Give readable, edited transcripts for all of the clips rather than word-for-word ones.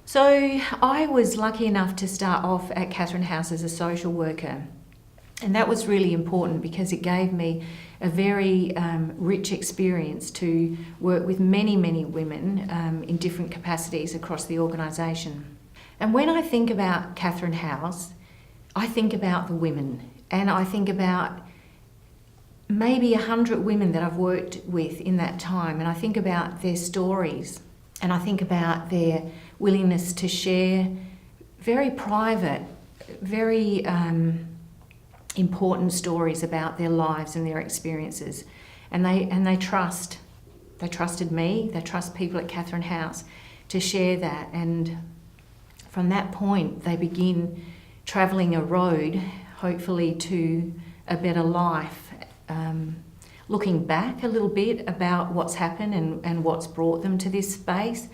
So I was lucky enough to start off at Catherine House as a social worker. And that was really important because it gave me a very rich experience to work with many, many women in different capacities across the organisation. And when I think about Catherine House, I think about the women, and I think about maybe 100 women that I've worked with in that time, and I think about their stories, and I think about their willingness to share very private, very important stories about their lives and their experiences. And they trusted me, they trust people at Catherine House to share that. And from that point, they begin travelling a road, hopefully to a better life. Looking back a little bit about what's happened and what's brought them to this space.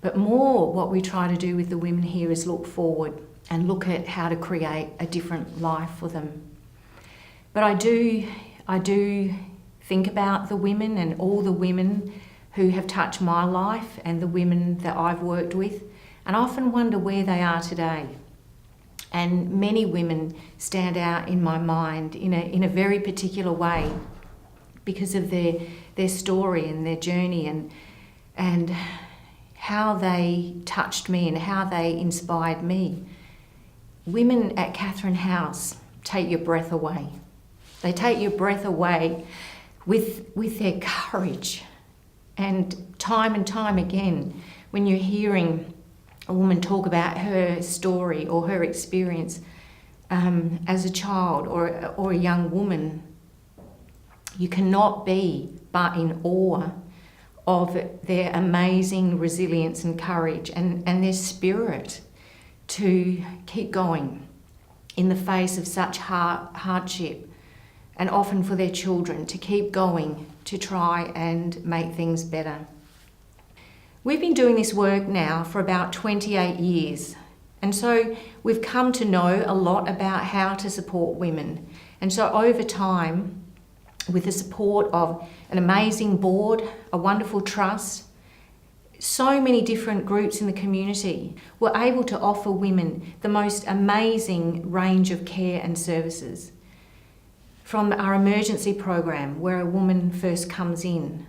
But more what we try to do with the women here is look forward and look at how to create a different life for them. But I do think about the women and all the women who have touched my life and the women that I've worked with, and I often wonder where they are today. And many women stand out in my mind in a very particular way because of their story and their journey and how they touched me and how they inspired me. Women at Catherine House take your breath away. They take your breath away with their courage. And time again, when you're hearing a woman talk about her story or her experience as a child or a young woman, you cannot be but in awe of their amazing resilience and courage and their spirit to keep going in the face of such hardship, and often for their children to keep going to try and make things better. We've been doing this work now for about 28 years, and so we've come to know a lot about how to support women. And so over time, with the support of an amazing board, a wonderful trust, so many different groups in the community, we're able to offer women the most amazing range of care and services. From our emergency program, where a woman first comes in,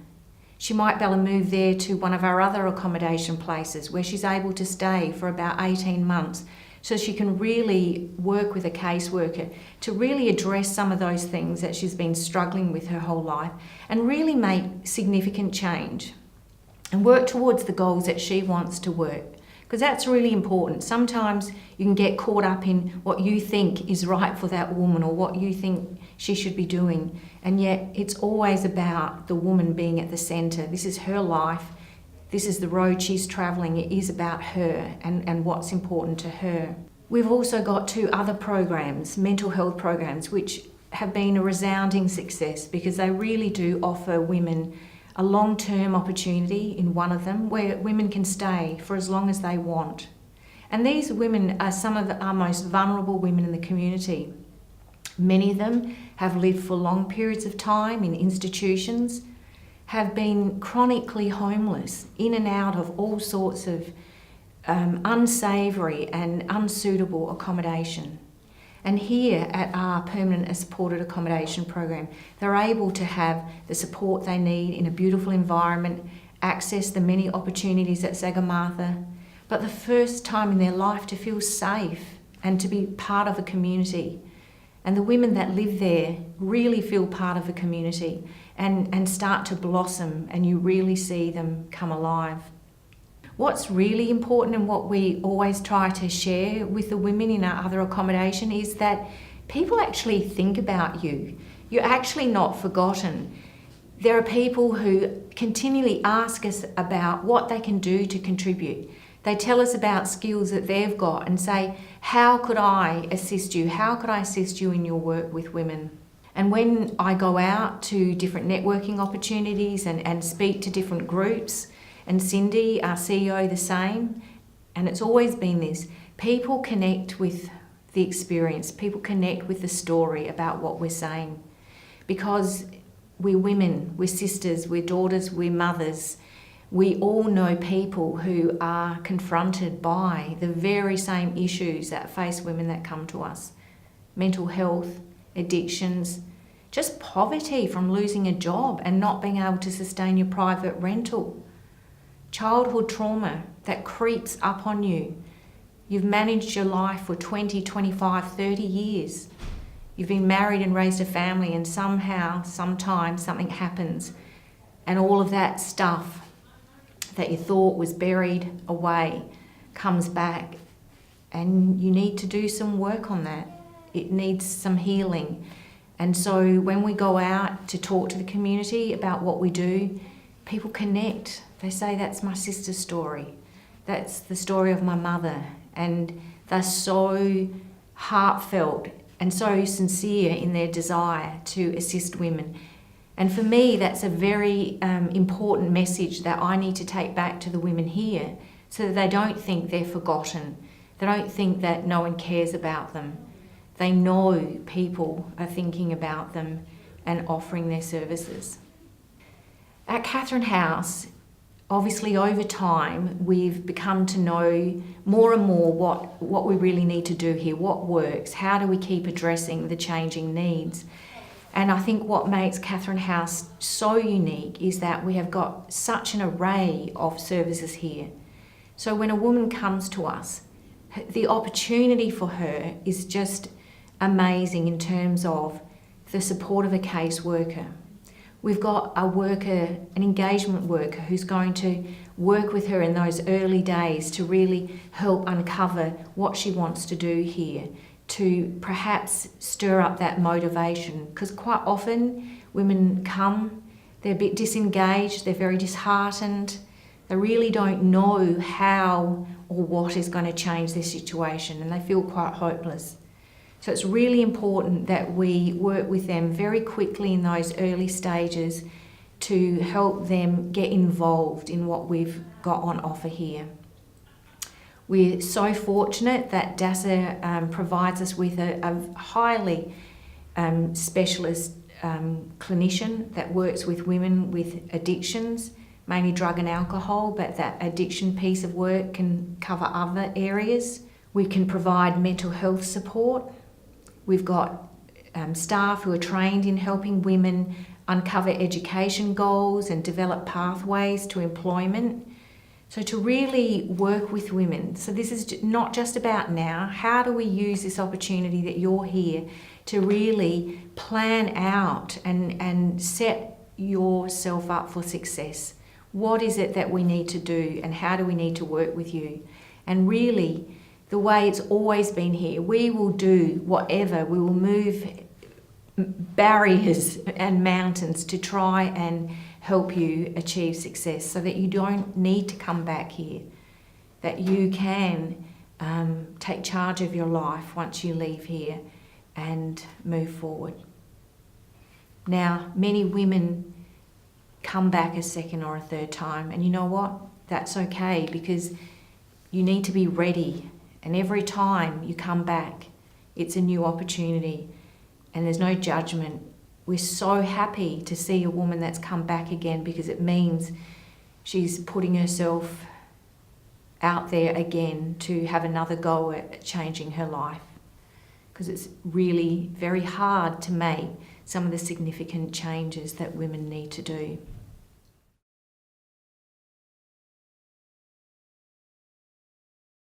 she might be able to move there to one of our other accommodation places where she's able to stay for about 18 months so she can really work with a caseworker to really address some of those things that she's been struggling with her whole life and really make significant change and work towards the goals that she wants to work. Because that's really important. Sometimes you can get caught up in what you think is right for that woman or what you think she should be doing. And yet it's always about the woman being at the centre. This is her life. This is the road she's travelling. It is about her and what's important to her. We've also got 2 other programs, mental health programs, which have been a resounding success because they really do offer women a long-term opportunity in one of them where women can stay for as long as they want. And these women are some of our most vulnerable women in the community. Many of them have lived for long periods of time in institutions, have been chronically homeless, in and out of all sorts of unsavoury and unsuitable accommodation. And here at our permanent and supported accommodation program, they're able to have the support they need in a beautiful environment, access the many opportunities at Sagarmatha, but the first time in their life to feel safe and to be part of a community. And the women that live there really feel part of a community and start to blossom, and you really see them come alive. What's really important and what we always try to share with the women in our other accommodation is that people actually think about you. You're actually not forgotten. There are people who continually ask us about what they can do to contribute. They tell us about skills that they've got and say, how could I assist you? How could I assist you in your work with women? And when I go out to different networking opportunities and speak to different groups, and Cindy, our CEO, the same, and it's always been this, people connect with the experience, people connect with the story about what we're saying. Because we're women, we're sisters, we're daughters, we're mothers, We all know people who are confronted by the very same issues that face women that come to us. Mental health, addictions, just poverty from losing a job and not being able to sustain your private rental. Childhood trauma that creeps up on you. You've managed your life for 20, 25, 30 years. You've been married and raised a family, and somehow, sometimes something happens and all of that stuff that you thought was buried away comes back, and you need to do some work on that. It needs some healing. And so when we go out to talk to the community about what we do, people connect. They say, that's my sister's story. That's the story of my mother. And they're so heartfelt and so sincere in their desire to assist women. And for me, that's a very important message that I need to take back to the women here, so that they don't think they're forgotten. They don't think that no one cares about them. They know people are thinking about them and offering their services. At Catherine House, obviously over time, we've become to know more and more what we really need to do here, what works, how do we keep addressing the changing needs. And I think what makes Catherine House so unique is that we have got such an array of services here. So when a woman comes to us, the opportunity for her is just amazing in terms of the support of a caseworker. We've got a worker, an engagement worker, who's going to work with her in those early days to really help uncover what she wants to do here, to perhaps stir up that motivation. Because quite often women come, they're a bit disengaged, they're very disheartened, they really don't know how or what is going to change their situation, and they feel quite hopeless. So it's really important that we work with them very quickly in those early stages to help them get involved in what we've got on offer here. We're so fortunate that DASA provides us with a highly specialist clinician that works with women with addictions, mainly drug and alcohol, but that addiction piece of work can cover other areas. We can provide mental health support. We've got staff who are trained in helping women uncover education goals and develop pathways to employment. So to really work with women. So this is not just about now. How do we use this opportunity that you're here to really plan out and set yourself up for success? What is it that we need to do, and how do we need to work with you? And really, the way it's always been here, we will do whatever. We will move barriers and mountains to try and help you achieve success, so that you don't need to come back here, that you can take charge of your life once you leave here and move forward. Now, many women come back a second or a third time, and you know what? That's okay, because you need to be ready. And every time you come back, it's a new opportunity, and there's no judgment. We're so happy to see a woman that's come back again, because it means she's putting herself out there again to have another go at changing her life, because it's really very hard to make some of the significant changes that women need to do.